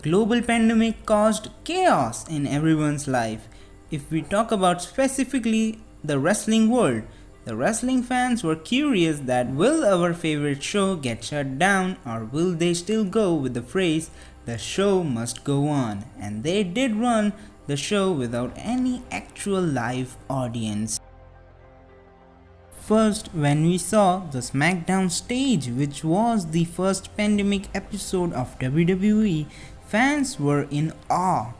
global pandemic caused chaos in everyone's life. If we talk about specifically the wrestling world, the wrestling fans were curious that will our favorite show get shut down or will they still go with the phrase the show must go on, and they did run the show without any actual live audience. First, when we saw the SmackDown stage, which was the first pandemic episode of WWE, fans were in awe.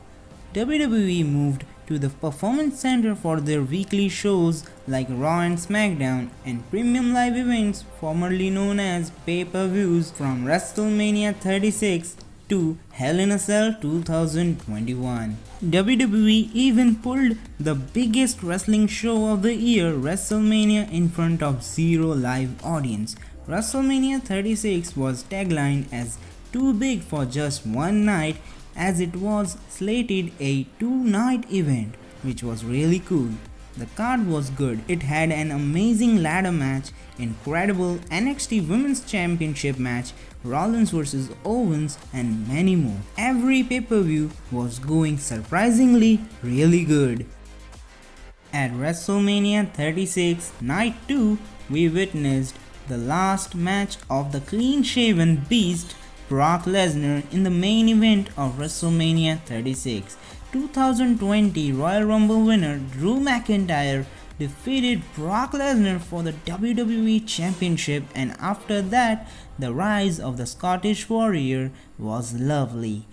WWE moved to the Performance Center for their weekly shows like Raw and SmackDown and premium live events formerly known as pay-per-views from WrestleMania 36 to Hell in a Cell 2021. WWE even pulled the biggest wrestling show of the year, WrestleMania, in front of zero live audience. WrestleMania 36 was taglined as too big for just one night, as it was slated a two-night event, which was really cool. The card was good. It had an amazing ladder match, incredible NXT Women's Championship match, Rollins vs Owens, and many more. Every pay-per-view was going surprisingly really good. At WrestleMania 36 Night 2, we witnessed the last match of the clean-shaven beast Brock Lesnar in the main event of WrestleMania 36. 2020 Royal Rumble winner Drew McIntyre defeated Brock Lesnar for the WWE Championship, and after that, the rise of the Scottish Warrior was lovely.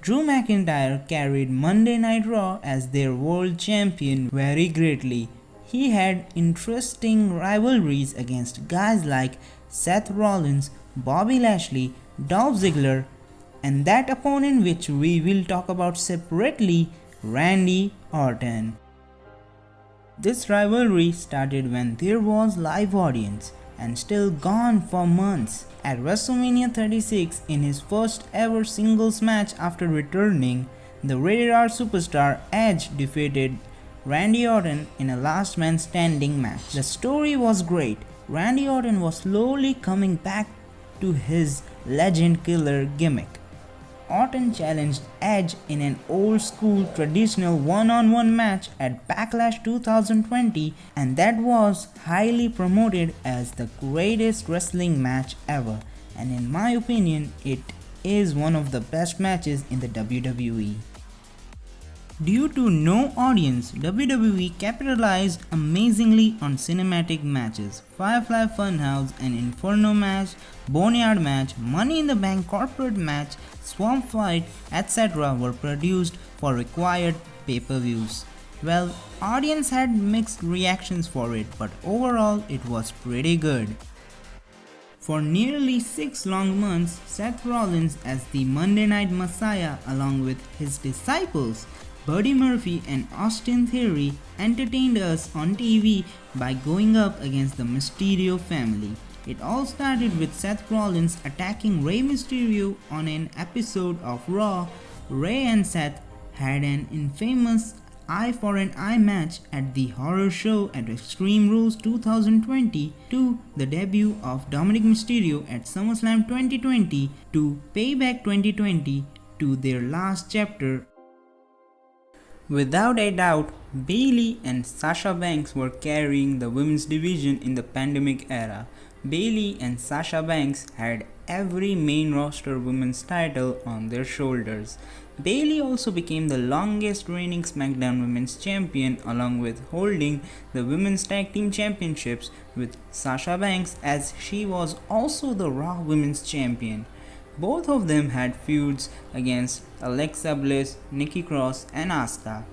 Drew McIntyre carried Monday Night Raw as their world champion very greatly. He had interesting rivalries against guys like Seth Rollins, Bobby Lashley, Dolph Ziggler, and that opponent which we will talk about separately, Randy Orton. This rivalry started when there was live audience and still gone for months. At WrestleMania 36, in his first ever singles match after returning, the Rated R superstar Edge defeated Randy Orton in a last man standing match. The story was great. Randy Orton was slowly coming back to his legend killer gimmick. Orton challenged Edge in an old school traditional one-on-one match at Backlash 2020, and that was highly promoted as the greatest wrestling match ever, and in my opinion it is one of the best matches in the WWE. Due to no audience, WWE capitalized amazingly on cinematic matches. Firefly Funhouse, an Inferno match, Boneyard match, Money in the Bank corporate match, Swamp Fight, etc. were produced for required pay-per-views. Well, audience had mixed reactions for it, but overall it was pretty good. For nearly 6 long months, Seth Rollins as the Monday Night Messiah along with his disciples Buddy Murphy and Austin Theory entertained us on TV by going up against the Mysterio family. It all started with Seth Rollins attacking Rey Mysterio on an episode of Raw. Rey and Seth had an infamous eye for an eye match at the horror show at Extreme Rules 2020 to the debut of Dominic Mysterio at SummerSlam 2020 to Payback 2020 to their last chapter. Without a doubt, Bayley and Sasha Banks were carrying the women's division in the pandemic era. Bayley and Sasha Banks had every main roster women's title on their shoulders. Bayley also became the longest reigning SmackDown Women's Champion, along with holding the Women's Tag Team Championships with Sasha Banks, as she was also the Raw Women's Champion. Both of them had feuds against Alexa Bliss, Nikki Cross, and Asuka.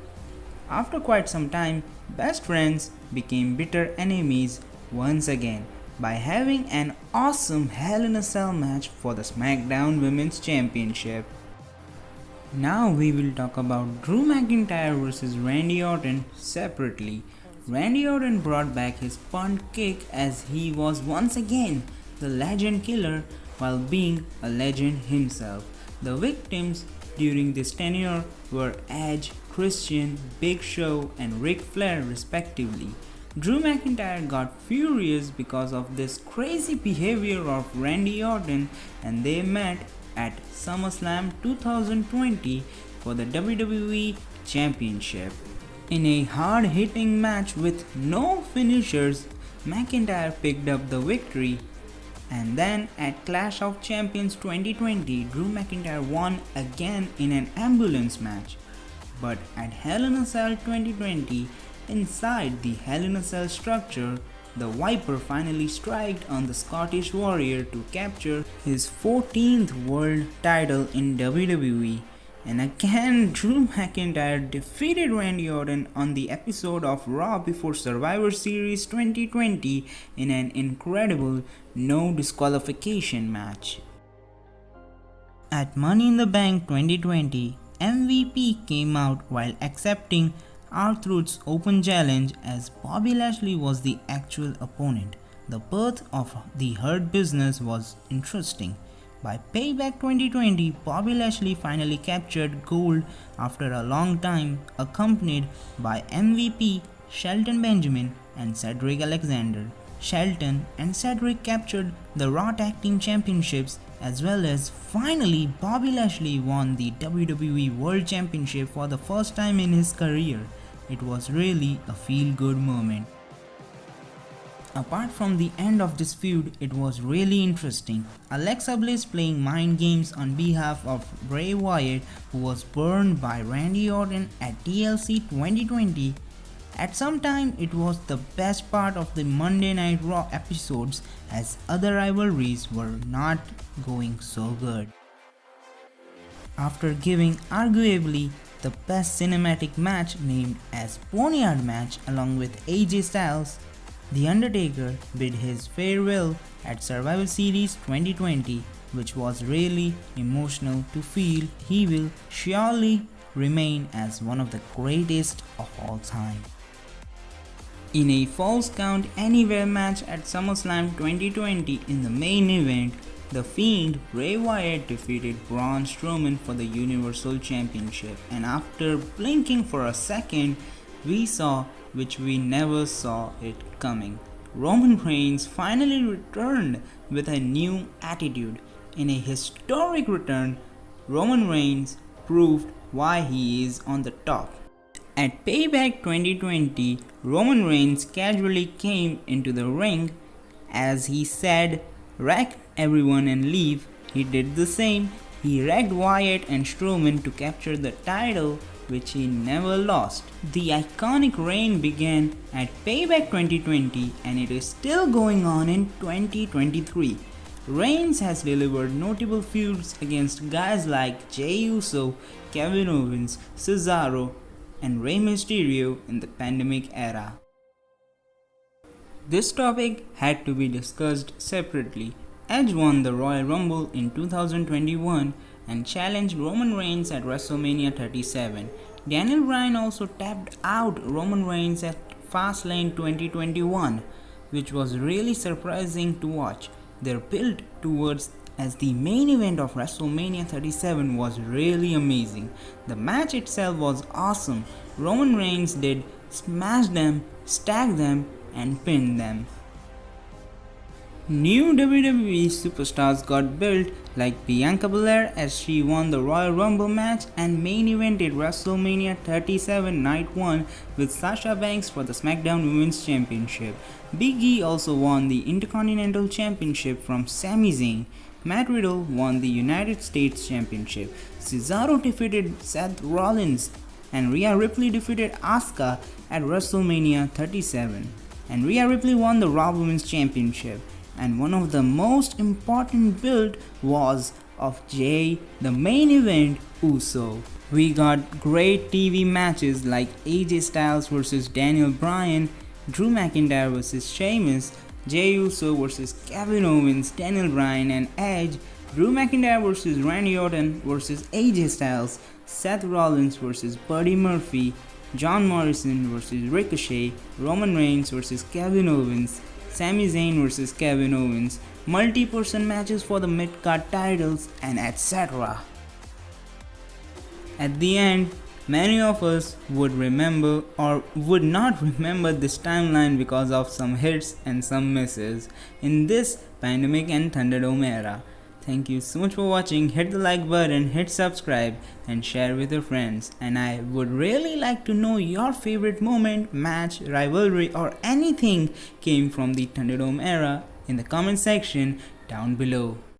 After quite some time, best friends became bitter enemies once again by having an awesome Hell in a Cell match for the SmackDown Women's Championship. Now we will talk about Drew McIntyre vs Randy Orton separately. Randy Orton brought back his punt kick as he was once again the legend killer while being a legend himself. The victims during this tenure were Edge, Christian, Big Show, and Ric Flair respectively. Drew McIntyre got furious because of this crazy behavior of Randy Orton, and they met at SummerSlam 2020 for the WWE Championship. In a hard-hitting match with no finishers, McIntyre picked up the victory, and then at Clash of Champions 2020, Drew McIntyre won again in an ambulance match. But at Hell in a Cell 2020, inside the Hell in a Cell structure, the Viper finally struck on the Scottish Warrior to capture his 14th world title in WWE. And again, Drew McIntyre defeated Randy Orton on the episode of Raw before Survivor Series 2020 in an incredible no disqualification match. At Money in the Bank 2020, MVP came out while accepting R-Truth's open challenge as Bobby Lashley was the actual opponent. The birth of the Hurt Business was interesting. By Payback 2020, Bobby Lashley finally captured gold after a long time, accompanied by MVP, Shelton Benjamin and Cedric Alexander. Shelton and Cedric captured the Raw Tag Team Championships, as well as finally Bobby Lashley won the WWE World Championship for the first time in his career. It was really a feel-good moment. Apart from the end of this feud, it was really interesting. Alexa Bliss playing mind games on behalf of Bray Wyatt, who was burned by Randy Orton at TLC 2020. At some time, it was the best part of the Monday Night Raw episodes, as other rivalries were not going so good. After giving arguably the best cinematic match named as Boneyard match along with AJ Styles, The Undertaker bid his farewell at Survivor Series 2020, which was really emotional to feel he will surely remain as one of the greatest of all time. In a Falls Count Anywhere match at SummerSlam 2020 in the main event, The Fiend Bray Wyatt defeated Braun Strowman for the Universal Championship, and after blinking for a second, we saw which we never saw it coming. Roman Reigns finally returned with a new attitude. In a historic return, Roman Reigns proved why he is on the top. At Payback 2020, Roman Reigns casually came into the ring. As he said, "Wreck everyone and leave," he did the same. He wrecked Wyatt and Strowman to capture the title, which he never lost. The iconic reign began at Payback 2020 and it is still going on in 2023. Reigns has delivered notable feuds against guys like Jey Uso, Kevin Owens, Cesaro, and Rey Mysterio in the pandemic era. This topic had to be discussed separately. Edge won the Royal Rumble in 2021 and challenged Roman Reigns at WrestleMania 37. Daniel Bryan also tapped out Roman Reigns at Fastlane 2021, which was really surprising to watch. Their build towards as the main event of WrestleMania 37 was really amazing. The match itself was awesome. Roman Reigns did smash them, stack them, and pin them. New WWE superstars got built like Bianca Belair as she won the Royal Rumble match and main evented WrestleMania 37 Night 1 with Sasha Banks for the SmackDown Women's Championship. Big E also won the Intercontinental Championship from Sami Zayn. Matt Riddle won the United States Championship. Cesaro defeated Seth Rollins and Rhea Ripley defeated Asuka at WrestleMania 37. And Rhea Ripley won the Raw Women's Championship. And one of the most important build was of Jey, the main event, Uso. We got great TV matches like AJ Styles vs Daniel Bryan, Drew McIntyre vs Sheamus, Jey Uso vs Kevin Owens, Daniel Bryan and Edge, Drew McIntyre vs Randy Orton vs AJ Styles, Seth Rollins vs Buddy Murphy, John Morrison vs Ricochet, Roman Reigns vs Kevin Owens, Sami Zayn vs Kevin Owens, multi-person matches for the mid-card titles, and etc. At the end, many of us would remember or would not remember this timeline because of some hits and some misses in this pandemic and Thunderdome era. Thank you so much for watching. Hit the like button, hit subscribe, and share with your friends. And I would really like to know your favorite moment, match, rivalry, or anything came from the Thunderdome era in the comment section down below.